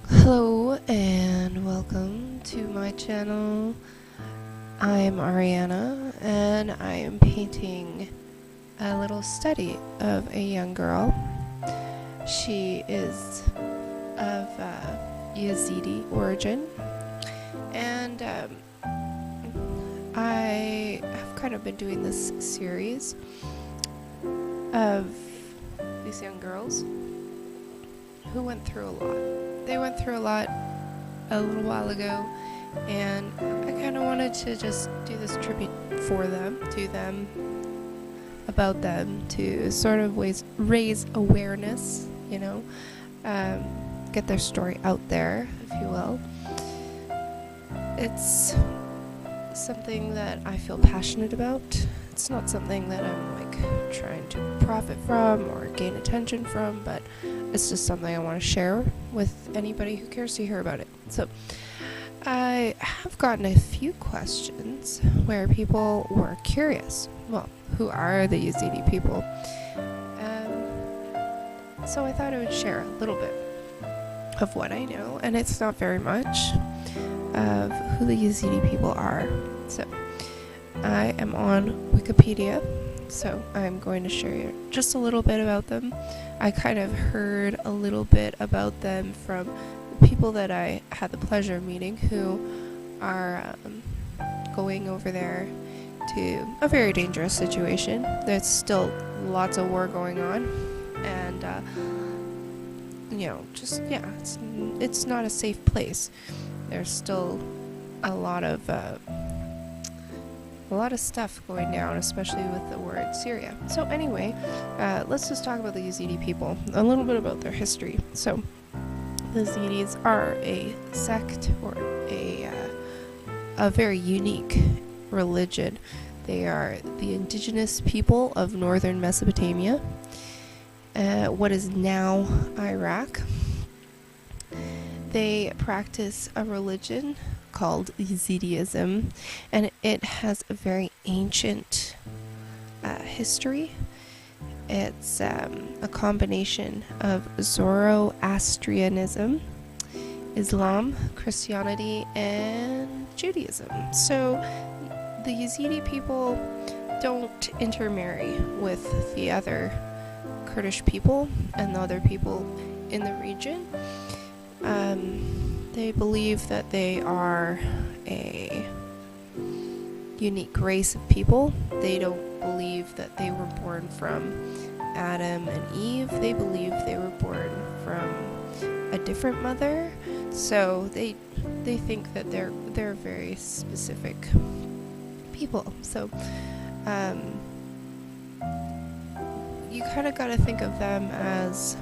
Hello and welcome to my channel. I'm Ariana and I am painting a little study of a young girl. She is of Yazidi origin, and I have kind of been doing this series of these young girls who went through a lot. They went through a lot a little while ago, and I kind of wanted to just do this tribute for them, to them, about them, to sort of raise awareness, get their story out there, if you will. It's something that I feel passionate about. It's not something that I'm trying to profit from or gain attention from, but it's just something I want to share with anybody who cares to hear about it. So I have gotten a few questions where people were curious. Well, who are the Yazidi people? So I thought I would share a little bit of what I know, and it's not very much, of who the Yazidi people are. So I am on Wikipedia, so I'm going to share just a little bit about them. I kind of heard a little bit about them from people that I had the pleasure of meeting who are going over there to a very dangerous situation. There's still lots of war going on, and it's not a safe place. There's still a lot of stuff going down, especially with the war in Syria. So anyway, let's just talk about the Yazidi people, a little bit about their history. So the Yazidis are a sect, or a very unique religion. They are the indigenous people of northern Mesopotamia, what is now Iraq. They practice a religion called Yazidism, and it has a very ancient history. It's a combination of Zoroastrianism, Islam, Christianity, and Judaism. So the Yazidi people don't intermarry with the other Kurdish people and the other people in the region. They believe that they are a unique race of people. They don't believe that they were born from Adam and Eve. They believe they were born from a different mother. So they think that they're very specific people. So you kind of got to think of them as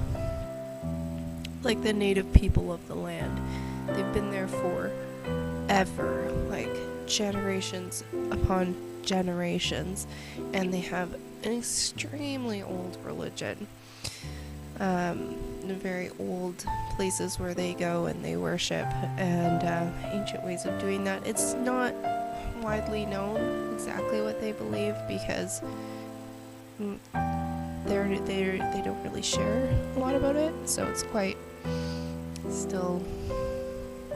like the native people of the land. They've been there forever, like generations upon generations, and they have an extremely old religion. Very old places where they go and they worship, and ancient ways of doing that. It's not widely known exactly what they believe, because they don't really share a lot about it, so it's quite still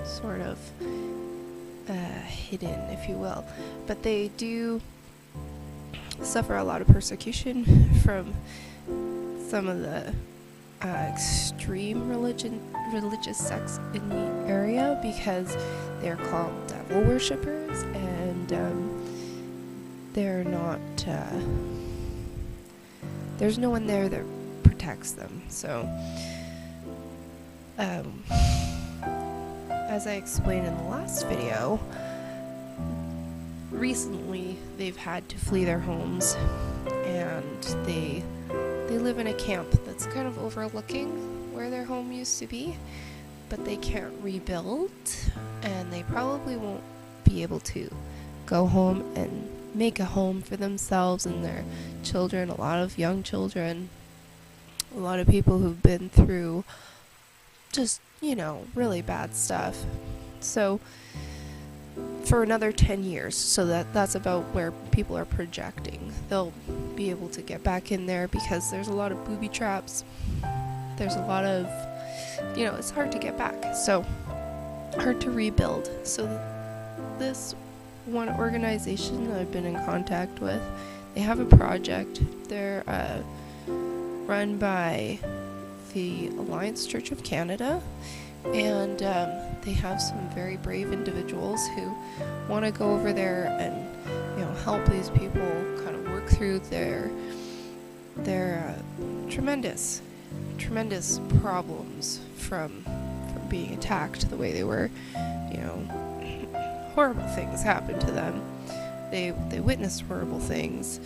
sort of hidden, if you will. But they do suffer a lot of persecution from some of the extreme religious sects in the area, because they're called devil worshippers, and they're not there's no one there that protects them. So as I explained in the last video, recently they've had to flee their homes, and they live in a camp that's kind of overlooking where their home used to be, but they can't rebuild, and they probably won't be able to go home and make a home for themselves and their children. A lot of young children, a lot of people who've been through just, really bad stuff. So for another 10 years, so that's about where people are projecting they'll be able to get back in there, because there's a lot of booby traps, there's a lot of it's hard to get back. So hard to rebuild. So this one organization that I've been in contact with, they have a project. They're run by the Alliance Church of Canada, and they have some very brave individuals who want to go over there and help these people kind of work through their tremendous problems from being attacked the way they were. Horrible things happened to them. They witnessed horrible things.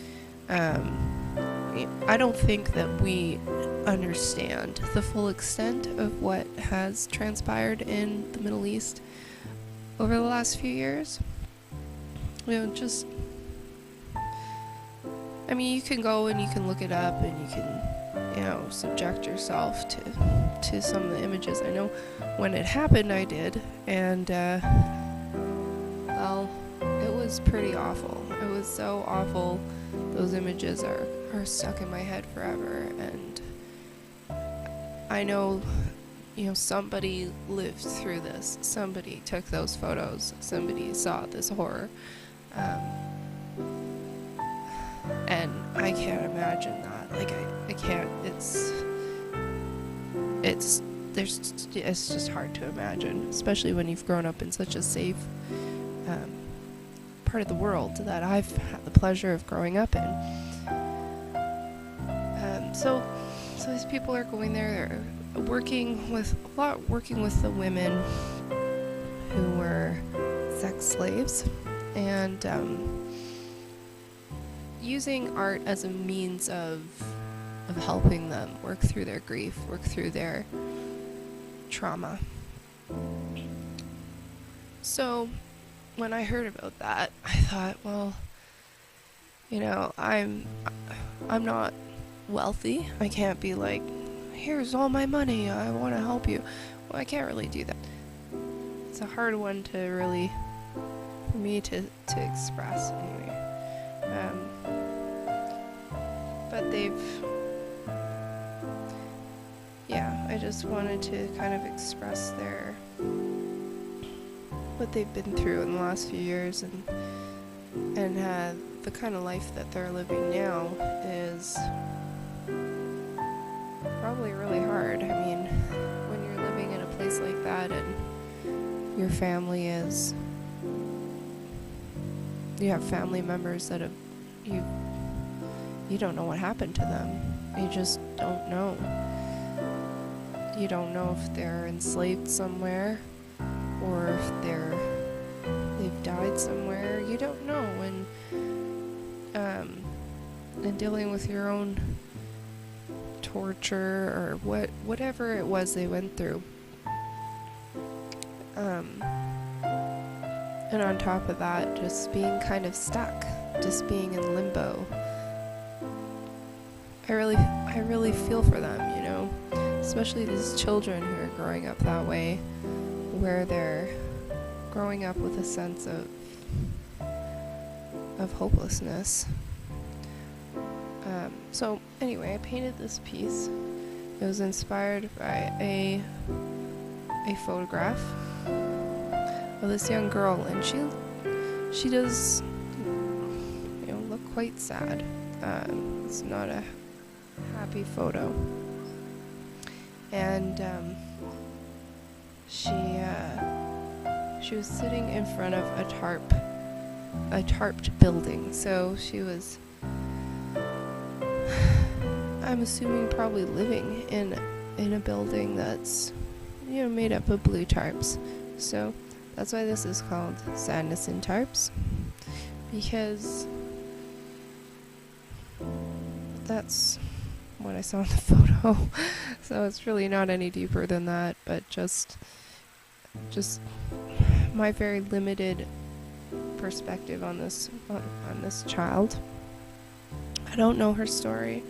I don't think that we understand the full extent of what has transpired in the Middle East over the last few years. You can go and you can look it up and you can, subject yourself to some of the images. I know when it happened I did, and well, it was pretty awful. It was so awful. Those images are stuck in my head forever, and I know, somebody lived through this. Somebody took those photos. Somebody saw this horror. And I can't imagine that. I can't. It's just hard to imagine, especially when you've grown up in such a safe part of the world that I've had the pleasure of growing up in. So these people are going there. They're working with the women who were sex slaves, and using art as a means of helping them work through their grief, work through their trauma. So when I heard about that, I thought, well, I'm not wealthy. I can't be like, here's all my money, I want to help you. Well, I can't really do that. It's a hard one for me to express anyway. But I just wanted to kind of express what they've been through in the last few years, and the kind of life that they're living now is probably really hard. When you're living in a place like that and your family you have family members that you don't know what happened to them. You just don't know. You don't know if they're enslaved somewhere or if they've died somewhere. You don't know. And dealing with your own torture or whatever it was they went through. And on top of that, just being kind of stuck, just being in limbo. I really feel for them, especially these children who are growing up that way, where they're growing up with a sense of hopelessness. So anyway, I painted this piece. It was inspired by a photograph of this young girl, and she does look quite sad. It's not a happy photo, and she was sitting in front of a tarped building. So she was, I'm assuming, probably living in a building that's made up of blue tarps. So that's why this is called Sadness in Tarps, because that's what I saw in the photo. So it's really not any deeper than that, but just my very limited perspective on this child. I don't know her story.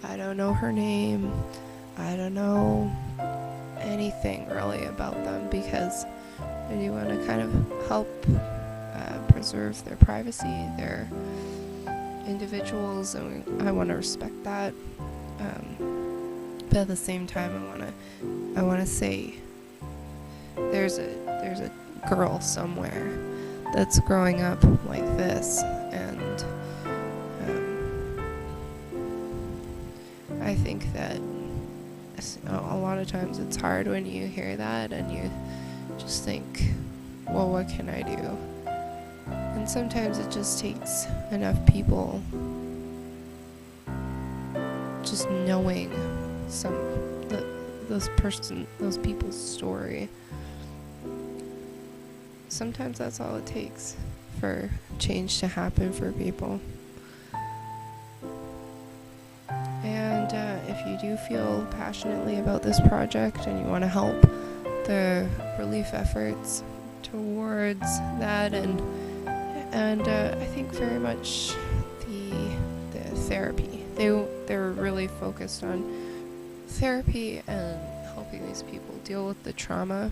I don't know her name. I don't know anything really about them, because I do want to kind of help preserve their privacy. They're individuals, and I want to respect that. But at the same time, I wanna say there's a girl somewhere that's growing up like this, and I think that a lot of times it's hard when you hear that and you just think, well, what can I do? And sometimes it just takes enough people just knowing those people's story. Sometimes that's all it takes for change to happen for people. And if you do feel passionately about this project and you want to help the relief efforts towards that, and I think very much the therapy. They're really focused on therapy and helping these people deal with the trauma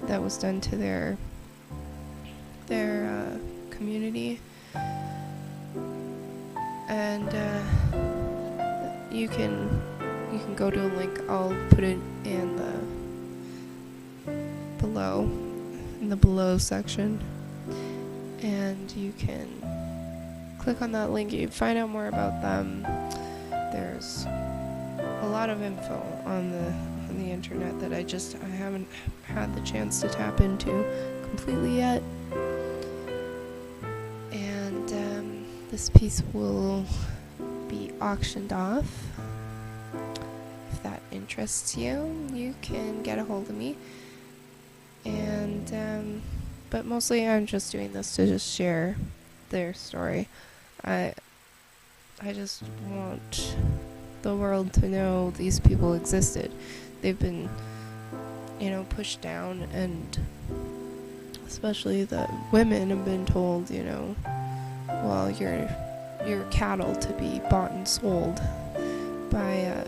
that was done to their community. And you can go to a link. I'll put it in the below section, and you can click on that link. You can find out more about them. There's a lot of info on the internet that I haven't had the chance to tap into completely yet. And this piece will be auctioned off. If that interests you, you can get a hold of me. And but mostly I'm just doing this to just share their story. I just want the world to know these people existed. They've been, pushed down, and especially the women have been told, well, you're cattle to be bought and sold by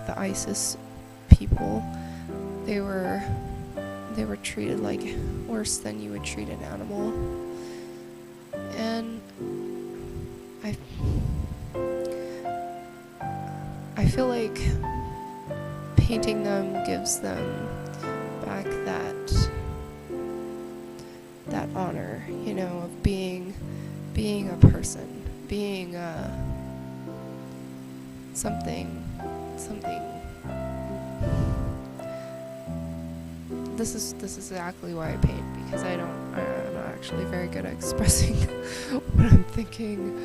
the ISIS people. They were treated like worse than you would treat an animal. And I feel like painting them gives them back that honor, of being a person, being something. This is exactly why I paint, because I'm not actually very good at expressing what I'm thinking,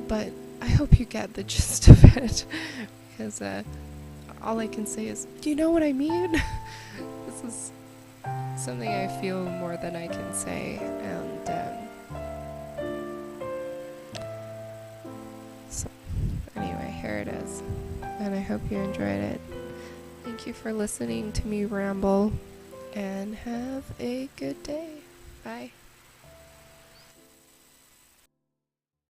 but I hope you get the gist of it, because all I can say is, do you know what I mean? This is something I feel more than I can say, and so anyway, here it is, and I hope you enjoyed it. Thank you for listening to me ramble, and have a good day. Bye.